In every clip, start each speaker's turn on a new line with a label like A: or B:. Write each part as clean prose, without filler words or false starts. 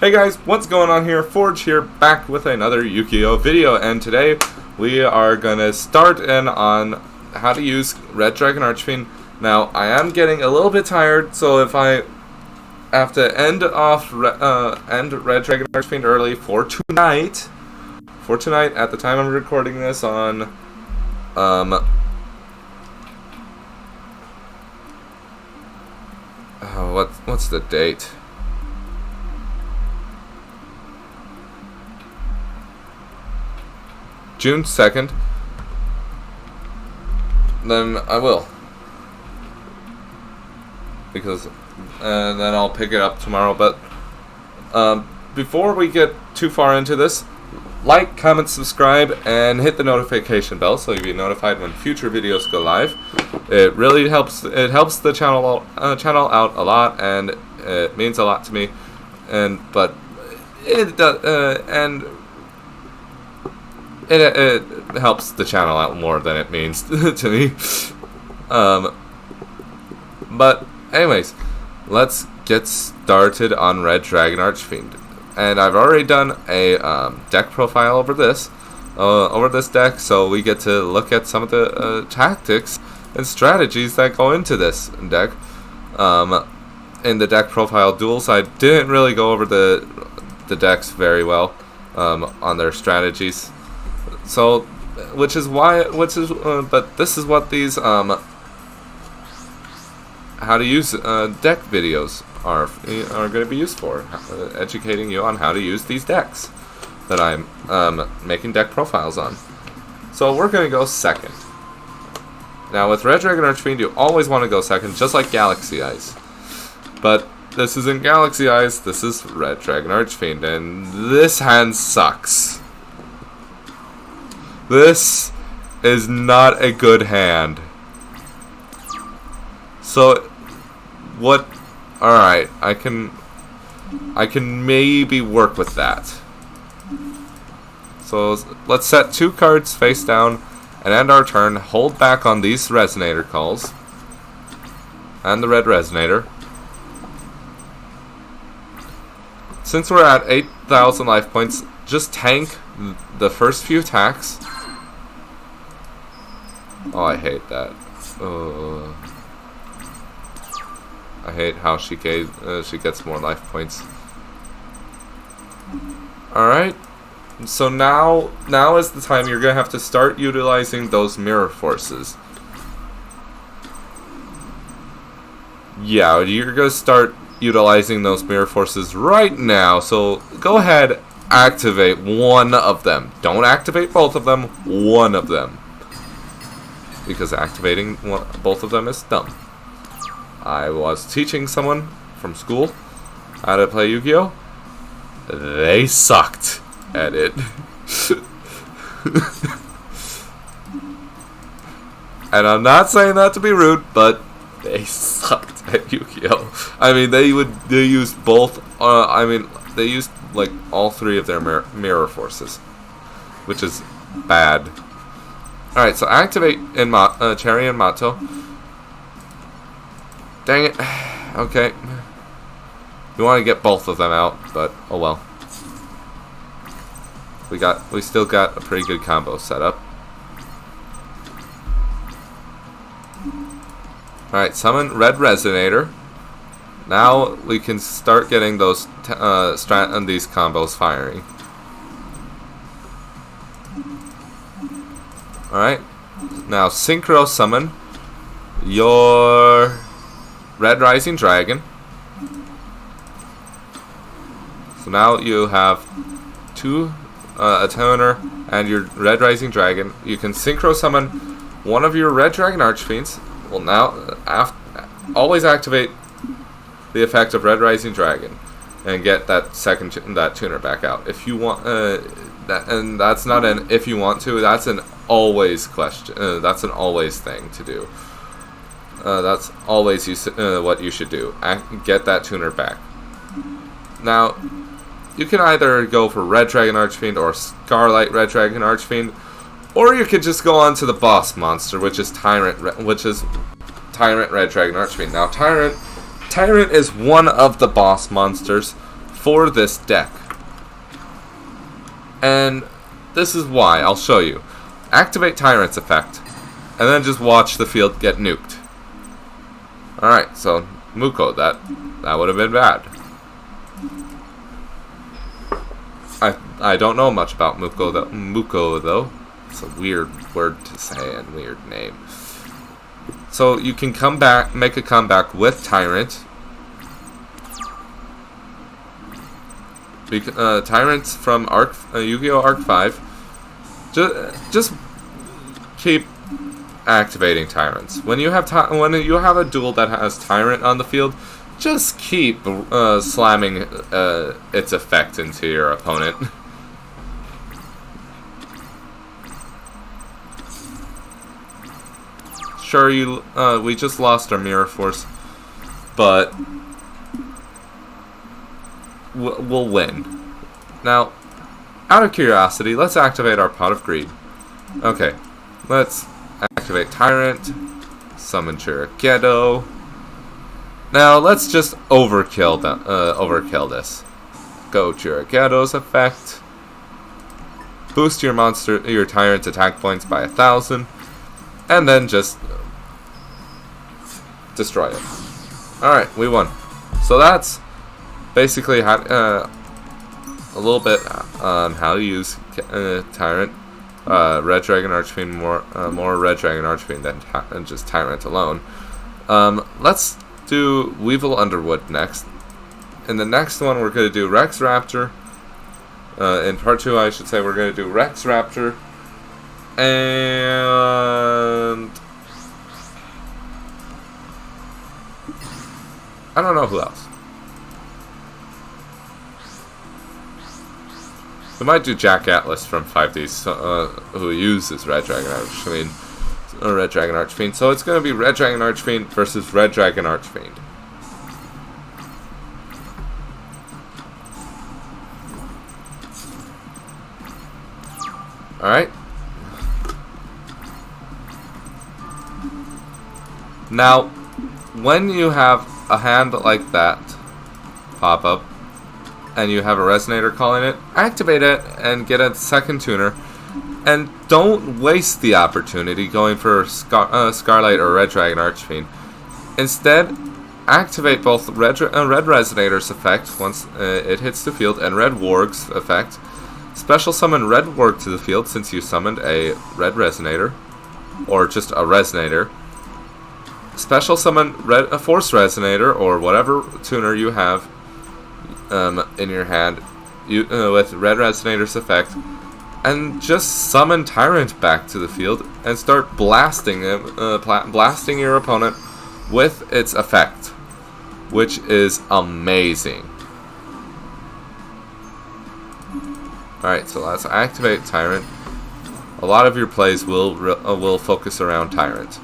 A: Hey guys, what's going on here? Forge here, back with another Yu-Gi-Oh video, and today we are gonna start in on how to use Red Dragon Archfiend. Now, I am getting a little bit tired, so if I have to end Red Dragon Archfiend early for tonight at the time I'm recording this on what's the date? June 2nd, then I will. Because then I'll pick it up tomorrow. But before we get too far into this, like, comment, subscribe, and hit the notification bell so you'll be notified when future videos go live. It really helps. It helps the channel out a lot, and it means a lot to me. But it does, and it helps the channel out more than it means to me. But anyways, let's get started on Red Dragon Archfiend. And I've already done a deck profile over this deck, so we get to look at some of the tactics and strategies that go into this deck. In the deck profile duels, I didn't really go over the decks very well on their strategies. So, but this is what these how to use deck videos are going to be used for, educating you on how to use these decks that I'm making deck profiles on. So we're going to go second. Now with Red Dragon Archfiend, you always want to go second, just like Galaxy Eyes. But this isn't Galaxy Eyes, this is Red Dragon Archfiend, and this hand sucks. This is not a good hand. So, what? Alright, I can maybe work with that. So, let's set 2 cards face down and end our turn. Hold back on these Resonator calls. And the red Resonator. Since we're at 8,000 life points, just tank the first few attacks. Oh, I hate that. I hate how she gets more life points. Alright. So now is the time you're going to have to start utilizing those mirror forces. Yeah, you're going to start utilizing those mirror forces right now. So go ahead, activate one of them. Don't activate both of them, one of them. Because activating both of them is dumb. I was teaching someone from school how to play Yu-Gi-Oh! They sucked at it. And I'm not saying that to be rude, but they sucked at Yu-Gi-Oh! I mean, they used both. They used like all 3 of their mirror forces, which is bad. Alright, so activate in Cherry and Mato. Dang it. Okay. We want to get both of them out, but oh well. We still got a pretty good combo set up. Alright, summon Red Resonator. Now we can start getting those these combos firing. Alright, now Synchro Summon your Red Rising Dragon. So now you have a Toner and your Red Rising Dragon. You can Synchro Summon one of your Red Dragon Archfiends. Well, now, always activate the effect of Red Rising Dragon and get that tuner back out. If you want, and that's not an if you want to, that's an always question. That's an always thing to do. That's always what you should do. Get that tuner back. Now, you can either go for Red Dragon Archfiend or Scarlet Red Dragon Archfiend, or you could just go on to the boss monster, which is Tyrant Red Dragon Archfiend. Now, Tyrant is one of the boss monsters for this deck. And this is why. I'll show you. Activate Tyrant's effect, and then just watch the field get nuked. Alright, so Muko, that would have been bad. I don't know much about Muko though. It's a weird word to say and weird name. So you can come back, make a comeback with Tyrant. Tyrants from Yu-Gi-Oh! Arc 5. Just keep activating Tyrants. When you have a duel that has Tyrant on the field, just keep slamming its effect into your opponent. Sure, we just lost our Mirror Force, but we'll win. Now, out of curiosity, let's activate our Pot of Greed. Okay, let's activate Tyrant, summon Chirakedo. Now let's just overkill this. Go Chirakedo's effect. Boost your Tyrant's attack points by 1,000, and then just destroy it. Alright, we won. So that's basically how, a little bit on how to use Tyrant. Red Dragon Archfiend, more Red Dragon Archfiend than just Tyrant alone. Let's do Weevil Underwood next. In the next one, we're going to do Rex Raptor. In part 2, I should say, we're going to do Rex Raptor. And I don't know who else. We might do Jack Atlas from 5D, who uses Red Dragon Archfiend. Red Dragon Archfiend. So it's going to be Red Dragon Archfiend versus Red Dragon Archfiend. Alright. Now, when you have a hand like that pop up, and you have a Resonator calling it, activate it and get a second tuner. And don't waste the opportunity going for Scarlight or Red Dragon Archfiend. Instead, activate both Red Resonator's effect once it hits the field, and Red Warg's effect. Special summon Red Warg to the field since you summoned a Red Resonator, or just a Resonator. Special summon a Force Resonator, or whatever tuner you have in your hand with Red Resonator's effect, and just summon Tyrant back to the field and start blasting blasting your opponent with its effect, which is amazing. Alright, so let's activate Tyrant. A lot of your plays will focus around Tyrant.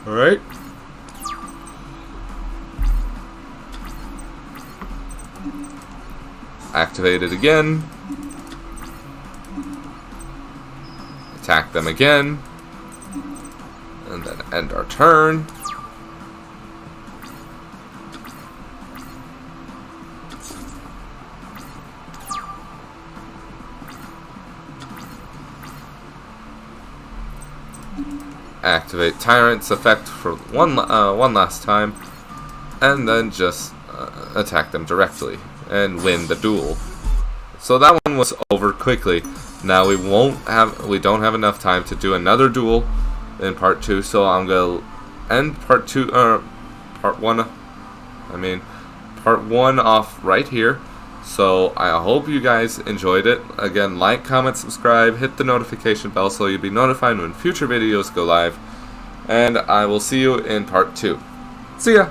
A: Alright. Activate it again. Attack them again. And then end our turn. Activate Tyrant's effect for one last time, and then just attack them directly and win the duel. So that one was over quickly. Now we don't have enough time to do another duel in part 2, so I'm gonna end part 1 off right here. So I hope you guys enjoyed it. Again, like, comment, subscribe, hit the notification bell so you'll be notified when future videos go live. And I will see you in part 2. See ya!